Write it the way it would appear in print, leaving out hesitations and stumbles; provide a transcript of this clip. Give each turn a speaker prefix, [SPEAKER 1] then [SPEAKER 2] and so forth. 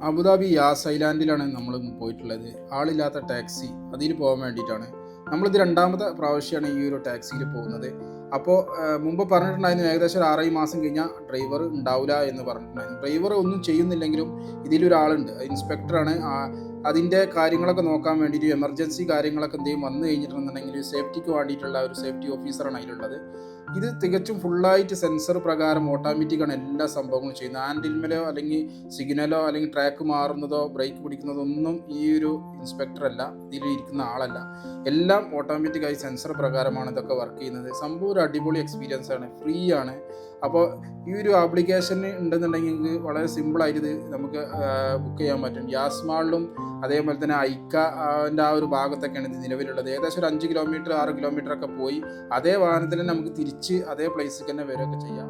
[SPEAKER 1] Abu Dhabi യാസ് ഐലാൻഡിലാണ് നമ്മൾ പോയിട്ടുള്ളത്. ആളില്ലാത്ത ടാക്സി അതിൽ പോകാൻ വേണ്ടിയിട്ടാണ്. നമ്മളിത് രണ്ടാമത്തെ പ്രാവശ്യമാണ് ഈ ഒരു ടാക്സിയിൽ പോകുന്നത്. അപ്പോൾ മുമ്പ് പറഞ്ഞിട്ടുണ്ടായിരുന്നു ഏകദേശം ഒരു 6 മാസം കഴിഞ്ഞാൽ ഡ്രൈവർ ഉണ്ടാവില്ല എന്ന് പറഞ്ഞിട്ടുണ്ടായിരുന്നു. ഡ്രൈവർ ഒന്നും ചെയ്യുന്നില്ലെങ്കിലും ഇതിലൊരാളുണ്ട്, ഇൻസ്പെക്ടറാണ്. അതിൻ്റെ കാര്യങ്ങളൊക്കെ നോക്കാൻ വേണ്ടിയിട്ട് എമർജൻസി കാര്യങ്ങളൊക്കെ എന്തെങ്കിലും വന്നു കഴിഞ്ഞിട്ടുണ്ടെന്നുണ്ടെങ്കിൽ സേഫ്റ്റിക്ക് വേണ്ടിയിട്ടുള്ള ഒരു സേഫ്റ്റി ഓഫീസറാണ് അതിലുള്ളത്. ഇത് തികച്ചും ഫുള്ളായിട്ട് സെൻസർ പ്രകാരം ഓട്ടോമാറ്റിക്കാണ് എല്ലാ സംഭവങ്ങളും ചെയ്യുന്നത്. ഹാൻഡിൽമേലോ അല്ലെങ്കിൽ സിഗ്നലോ അല്ലെങ്കിൽ ട്രാക്ക് മാറുന്നതോ ബ്രേക്ക് പിടിക്കുന്നതോ ഒന്നും ഈ ഒരു ഇൻസ്പെക്ടറല്ല, ഇതിലിരിക്കുന്ന ആളല്ല. എല്ലാം ഓട്ടോമാറ്റിക്കായി സെൻസർ പ്രകാരമാണ് ഇതൊക്കെ വർക്ക് ചെയ്യുന്നത്. സംഭവം ഒരു അടിപൊളി എക്സ്പീരിയൻസ് ആണ്, ഫ്രീ ആണ്. അപ്പോൾ ഈ ഒരു ആപ്ലിക്കേഷൻ ഉണ്ടെന്നുണ്ടെങ്കിൽ വളരെ സിമ്പിളായിട്ട് ഇത് നമുക്ക് ബുക്ക് ചെയ്യാൻ പറ്റും. യാസ്മാളിലും അതേപോലെ തന്നെ ഐക്കൻ്റെ ആ ഒരു ഭാഗത്തൊക്കെയാണ് ഇത് നിലവിലുള്ളത്. ഏകദേശം ഒരു 5 കിലോമീറ്റർ 6 കിലോമീറ്റർ ഒക്കെ പോയി അതേ വാഹനത്തിൽ തന്നെ നമുക്ക് തിരിച്ച് അതേ പ്ലേസിൽ തന്നെ വരികയൊക്കെ ചെയ്യാം.